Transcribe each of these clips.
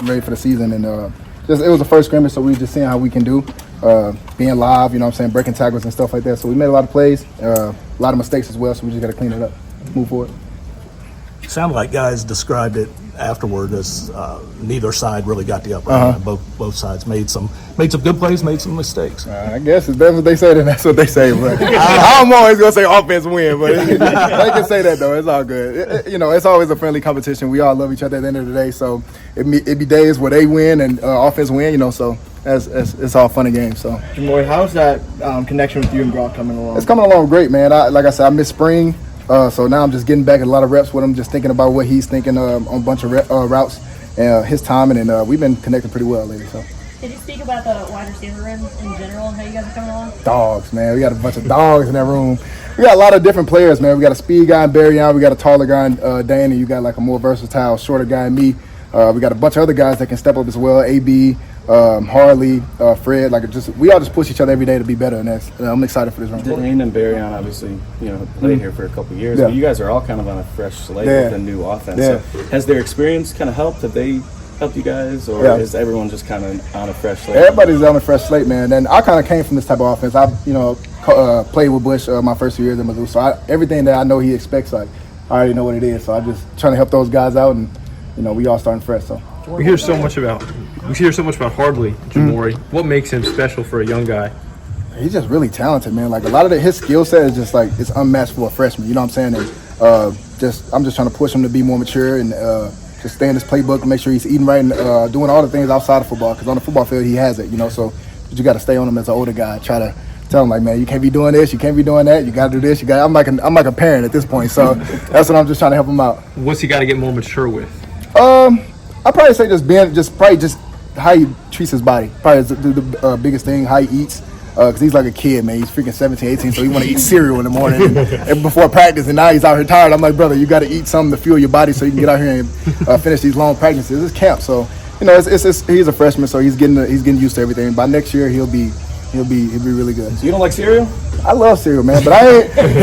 ready for the season, and it was the first scrimmage, so we were just seeing how we can do, being live, you know what I'm saying, breaking tackles and stuff like that. So we made a lot of plays, a lot of mistakes as well, so we just got to clean it up, move forward. Sounded like guys described it afterward as neither side really got the upper hand. Both sides made some good plays, made some mistakes. I guess if that's what they say, then that's what they say. But I'm always gonna say offense win, but they can say that though. It's all good. It's always a friendly competition. We all love each other at the end of the day. So it be days where they win and offense win. So it's all fun and games. So Demie, how's that connection with you and Brock coming along? It's coming along great, man. Like I said, I missed spring. So now I'm just getting back a lot of reps with him, just thinking about what he's thinking on a bunch of routes and his timing, and we've been connecting pretty well lately. So. Did you speak about the wide receiver room in general and how you guys are coming along? Dogs, man. We got a bunch of dogs in that room. We got a lot of different players, man. We got a speed guy in Barry, we got a taller guy in Dan, and you got like a more versatile, shorter guy in me. We got a bunch of other guys that can step up as well. AB, Harley, Fred, we all just push each other every day to be better, and I'm excited for this run. Dane and Barry obviously, played here for a couple of years, but you guys are all kind of on a fresh slate with a new offense. Yeah. So has their experience kind of helped? Have they helped you guys, or is everyone just kind of on a fresh slate? Everybody's on a fresh slate, man. And I kind of came from this type of offense. I, played with Bush my first few years in Mizzou, so everything that I know he expects, I already know what it is. So I just trying to help those guys out, and we all starting fresh. So we hear so much about Hardley, Jamori. What makes him special for a young guy? He's just really talented, man. Like a lot of his skill set is just like it's unmatched for a freshman. You know what I'm saying? And I'm just trying to push him to be more mature and just stay in his playbook and make sure he's eating right and doing all the things outside of football. Because on the football field he has it, So you got to stay on him as an older guy. Try to tell him like, man, you can't be doing this, you can't be doing that. You got to do this. I'm like a parent at this point. So that's what I'm just trying to help him out. What's he got to get more mature with? I'd probably say just how he treats his body. Probably the biggest thing, how he eats. Because he's like a kid, man. He's freaking 17, 18, so he want to eat cereal in the morning and before practice. And now he's out here tired. I'm like, brother, you got to eat something to fuel your body so you can get out here and finish these long practices. It's camp, so he's a freshman, so he's getting used to everything. By next year, he'll be really good. So you don't like cereal? I love cereal, man, but I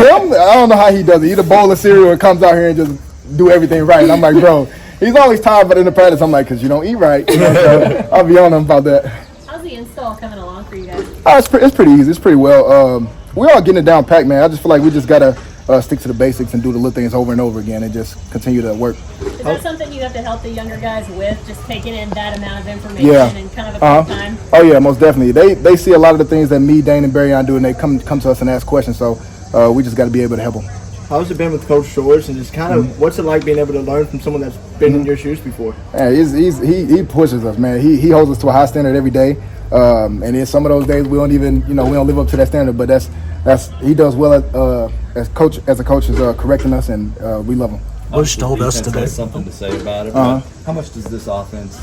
don't know how he does it. Eat a bowl of cereal and comes out here and just do everything right. And I'm like, bro, he's always tired, but in the practice, I'm like, because you don't eat right. So I'll be on him about that. How's the install coming along for you guys? It's pretty easy. It's pretty well. We're all getting it down packed, man. I just feel like we just got to stick to the basics and do the little things over and over again and just continue to work. Is that something you have to help the younger guys with, just taking in that amount of information in kind of a quick time? Oh, yeah, most definitely. They see a lot of the things that me, Dane, and Barry do, and they come to us and ask questions, so we just got to be able to help them. How's it been with Coach Shores, and just kind of what's it like being able to learn from someone that's been in your shoes before? Yeah, he pushes us, man. He holds us to a high standard every day. And in some of those days we don't even we don't live up to that standard, but that's he does well as a coach is correcting us, and we love him. Bush told us today. Has something to say about it. But how much does this offense?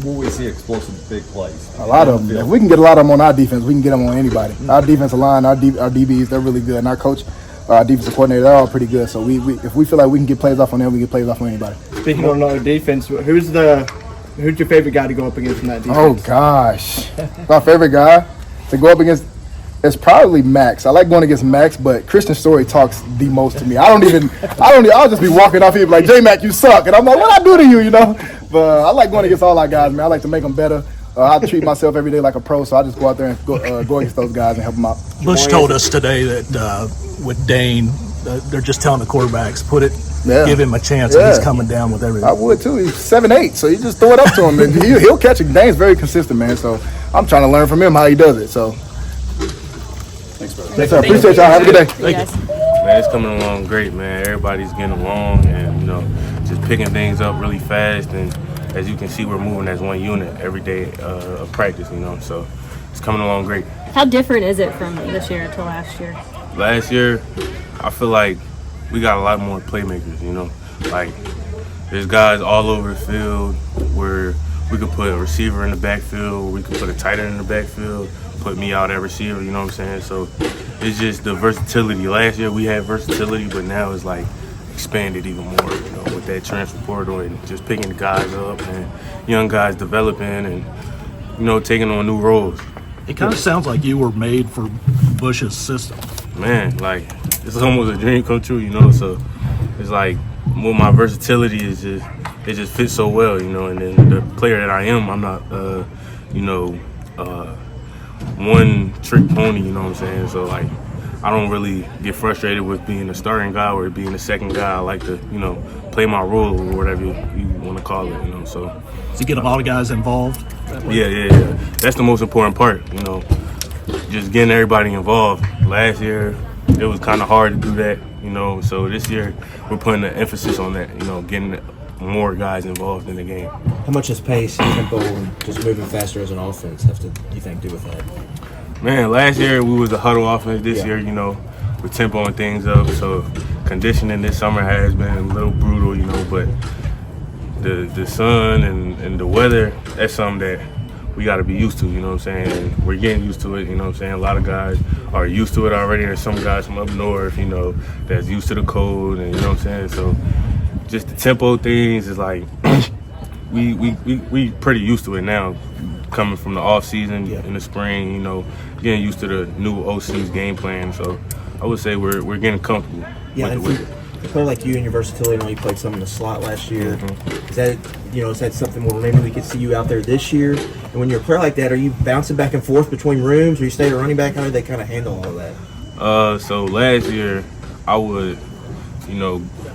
Will we see explosive big plays? A lot of them. If we can get a lot of them on our defense, we can get them on anybody. Our defensive line, our DBs, they're really good, and our coach, our defensive coordinator, they're all pretty good. So if we feel like we can get plays off on them, we can get plays off on anybody. Speaking of another defense, who's your favorite guy to go up against in that defense? Oh gosh, my favorite guy to go up against is probably Max. I like going against Max, but Christian Story talks the most to me. I'll just be walking off here like, J-Mac, you suck, and I'm like, what I do to you, But I like going against all our guys, man. I like to make them better. I treat myself every day like a pro, so I just go out there and go against those guys and help them out. Bush told us today that with Dane, they're just telling the quarterbacks, give him a chance, and he's coming down with everything. I would too. He's 7'8", so you just throw it up to him, and he'll catch it. Dane's very consistent, man. So I'm trying to learn from him how he does it. So Thanks, brother. Yes, sir. Appreciate y'all. Have a good day. Thank you. Man, it's coming along great, man. Everybody's getting along and, just picking things up really fast. And as you can see, we're moving as one unit every day of practice, So it's coming along great. How different is it from this year to last year? Last year, I feel like we got a lot more playmakers, Like, there's guys all over the field where we could put a receiver in the backfield, we could put a tight end in the backfield, put me out at receiver, you know what I'm saying? So it's just the versatility. Last year we had versatility, but now it's like expanded even more, with that transfer portal and just picking the guys up and young guys developing and, taking on new roles. It kind of sounds like you were made for Bush's system. Man, like, it's almost a dream come true, So it's like, well, my versatility is just it just fits so well, you know. And then the player that I am, I'm not, one trick pony, you know what I'm saying? So like, I don't really get frustrated with being a starting guy or being a second guy. I like to, play my role or whatever you want to call it, you know. So to get a lot of guys involved. yeah. That's the most important part, you know. Just getting everybody involved. Last year, it was kind of hard to do that, you know. So this year, we're putting the emphasis on that, you know, getting more guys involved in the game. How much does pace and tempo and just moving faster as an offense have to, you think, do with that? Man, last year we was a huddle offense. This year, you know, we're tempoing things up. So conditioning this summer has been a little brutal, you know, but the sun and the weather, that's something that we got to be used to, you know what I'm saying? We're getting used to it, you know what I'm saying? A lot of guys are used to it already. There's some guys from up north, you know, that's used to the cold, and you know what I'm saying? So just the tempo things is like, we pretty used to it now, coming from the off season in the spring, you know, getting used to the new OC's game plan. So I would say we're getting comfortable. Yeah, with a player like you and your versatility, I know you played some in the slot last year. Is that something where maybe we could see you out there this year? And when you're a player like that, are you bouncing back and forth between rooms, or you stay a running back? How do they kind of handle all of that? So last year, I would,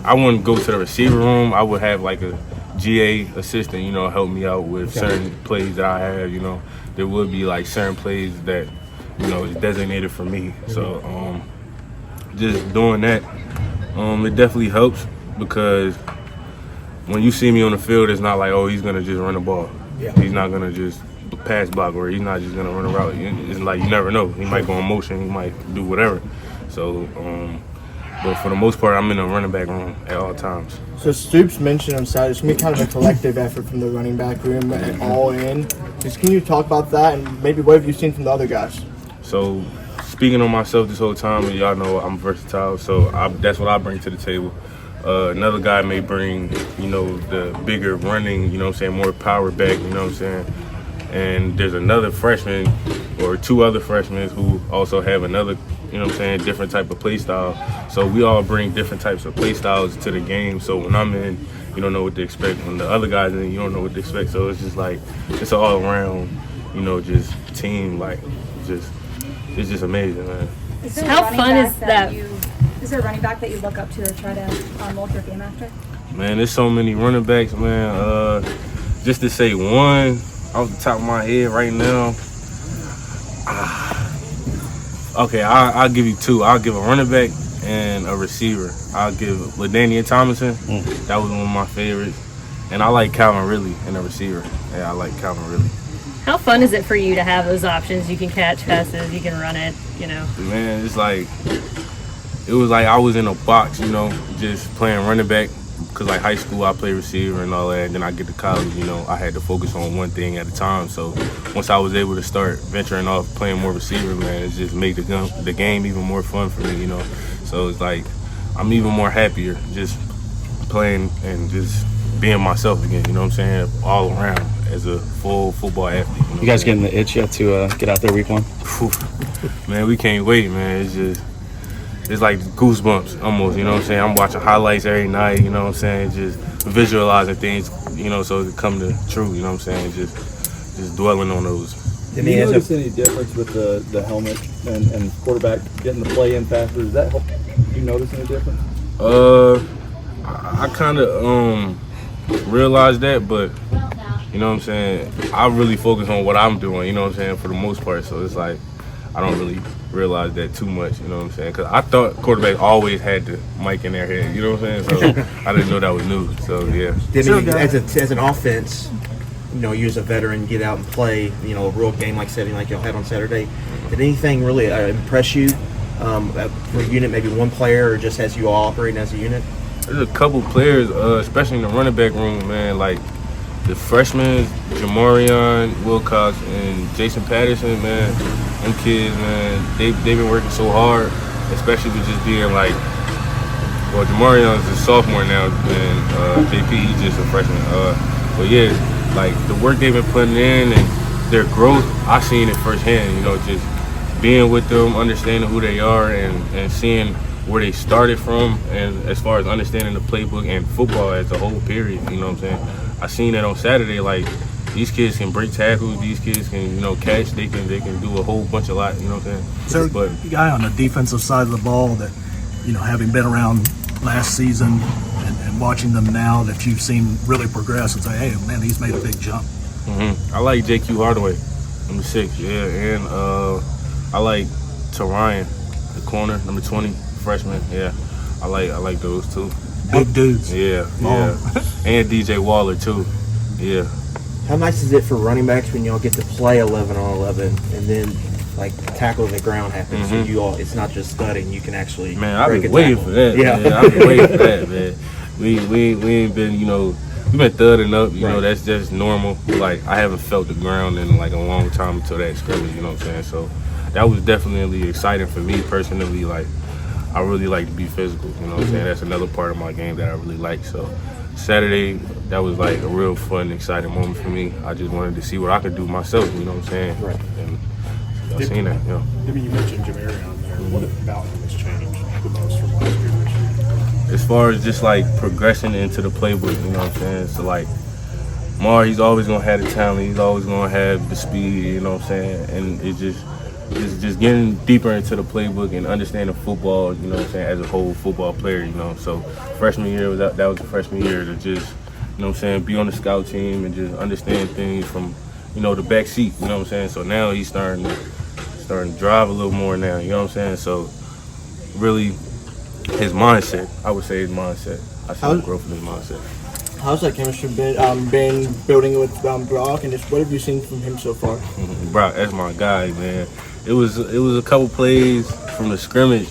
I wouldn't go to the receiver room. I would have like a GA assistant, help me out with certain plays that I have, There would be like certain plays that, is designated for me. So just doing that, it definitely helps, because when you see me on the field, it's not like, oh, he's gonna just run the ball. Yeah. He's not gonna just pass block, or he's not just gonna run a route. It's like, you never know. He might go in motion. He might do whatever. So, but for the most part, I'm in the running back room at all times. So Stoops mentioned on Saturday it's gonna be kind of a collective effort from the running back room and all in. Just can you talk about that, and maybe what have you seen from the other guys? So speaking on myself this whole time, and y'all know I'm versatile, so that's what I bring to the table. Another guy may bring, the bigger running, more power back, you know what I'm saying? And there's another freshman or two other freshmen who also have another, different type of play style. So we all bring different types of play styles to the game. So when I'm in, you don't know what to expect. When the other guys in, you don't know what to expect. So it's just like, it's all around, just team, like, it's just amazing, man. How fun is that? Is there a running back that you look up to or try to mold your game after? Man, there's so many running backs, man. Just to say one off the top of my head right now. Okay, I'll give you two. I'll give a running back and a receiver. I'll give LaDainian Tomlinson. That was one of my favorites. And I like Calvin Ridley in a receiver. Yeah, I like Calvin Ridley. How fun is it for you to have those options? You can catch passes, you can run it, Man, it's like, it was like I was in a box, just playing running back. Because like high school, I played receiver and all that. And then I get to college, I had to focus on one thing at a time. So once I was able to start venturing off playing more receiver, man, it just made the game even more fun for me, So it's like I'm even more happier just playing and just being myself again, you know what I'm saying? All around as a full football athlete. You guys getting the itch yet to get out there week one? Man, we can't wait, man. It's like goosebumps almost, you know what I'm saying? I'm watching highlights every night, you know what I'm saying? Just visualizing things, so it come to true, you know what I'm saying? Just dwelling on those. Do you notice any difference with the helmet and quarterback getting the play in faster? Does that help? Do you notice any difference? I kind of realized that, but you know what I'm saying? I really focus on what I'm doing, you know what I'm saying, for the most part. So it's like I don't really realize that too much, you know what I'm saying? Because I thought quarterbacks always had the mic in their head, you know what I'm saying? So I didn't know that was new. So yeah. Demie, as an offense, you as a veteran, get out and play, a real game-like setting like y'all had on Saturday. Did anything really impress you for a unit, maybe one player, or just as you all operating as a unit? There's a couple players, especially in the running back room, man, like the freshmen, Jamarion, Wilcox, and Jason Patterson, man, them kids, man, they've been working so hard, especially with just being like, well, Jamarion's a sophomore now, and JP, he's just a freshman. But yeah, like the work they've been putting in and their growth, I seen it firsthand, just being with them, understanding who they are, and seeing where they started from, and as far as understanding the playbook and football as a whole period, you know what I'm saying? I seen that on Saturday, like, these kids can break tackles, these kids can, you know, catch, they can do a whole bunch of lot, you know what I'm saying? Is there a guy on the defensive side of the ball that, you know, having been around last season and watching them now, that you've seen really progress and say, hey, man, he's made a big jump? I like JQ Hardaway, number 6, yeah, and I like Ryan, the corner, number 20, freshman, yeah. I like those two. Big dudes. Yeah, and DJ Waller too, yeah. How nice is it for running backs when y'all get to play 11 on 11 and then like tackle in the ground happens? So you all, it's not just studying, you can actually. Man, I've been waiting for that. Yeah, man. I've been waiting for that, man. We ain't been, you know, we've been thudding up. You know, that's just normal. Like, I haven't felt the ground in like a long time until that scrimmage. You know what I'm saying? So that was definitely exciting for me personally. Like, I really like to be physical. You know what I'm saying? That's another part of my game that I really like. So Saturday, that was like a real fun, exciting moment for me. I just wanted to see what I could do myself. You know what I'm saying? Right. And I've seen that. You know. Demie, you mentioned Demie on there. What about him has changed the most from last year to this year? As far as just like progression into the playbook, you know what I'm saying? So like Mar, he's always gonna have the talent, he's always gonna have the speed, you know what I'm saying? And it's just getting deeper into the playbook and understanding football, you know what I'm saying, as a whole football player, you know. So freshman year that was the freshman year to just, you know what I'm saying, be on the scout team and just understand things from, you know, the back seat, you know what I'm saying? So now he's starting to drive a little more now, you know what I'm saying? So really his mindset, I would say his mindset. I see growth in his mindset. How's that chemistry been building with Brock, and just what have you seen from him so far? Brock, that's my guy, man. It was a couple plays from the scrimmage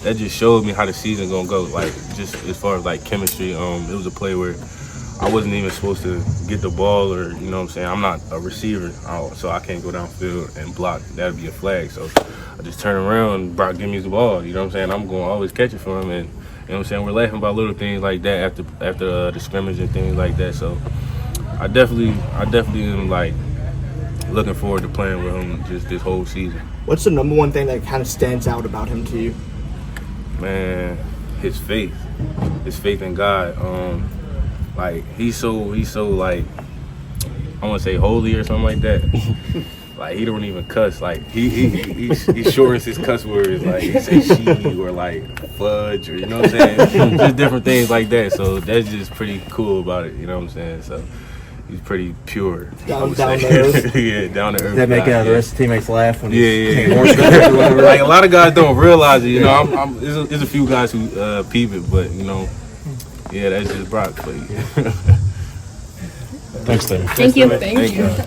that just showed me how the season gonna go. Like, just as far as like chemistry, it was a play where I wasn't even supposed to get the ball, or you know what I'm saying. I'm not a receiver, so I can't go downfield and block. That'd be a flag. So I just turn around and Brock give me the ball. You know what I'm saying. I'm gonna always catch it for him, and you know what I'm saying. We're laughing about little things like that after the scrimmage and things like that. So I definitely am like looking forward to playing with him just this whole season. What's the number one thing that kind of stands out about him to you? Man, his faith in God. Like he's so like, I want to say holy or something like that. Like he don't even cuss. Like he shortens his cuss words. Like he say she or like fudge, or you know what I'm saying. Just different things like that. So that's just pretty cool about it. You know what I'm saying. So he's pretty pure. Down to earth. Yeah, down to earth. Does that make the rest of the teammates laugh when yeah. Like a lot of guys don't realize it. You know, there's a few guys who peep it, but you know, yeah, that's just Brock. But, Thanks, Tim. Thank you. Thank you.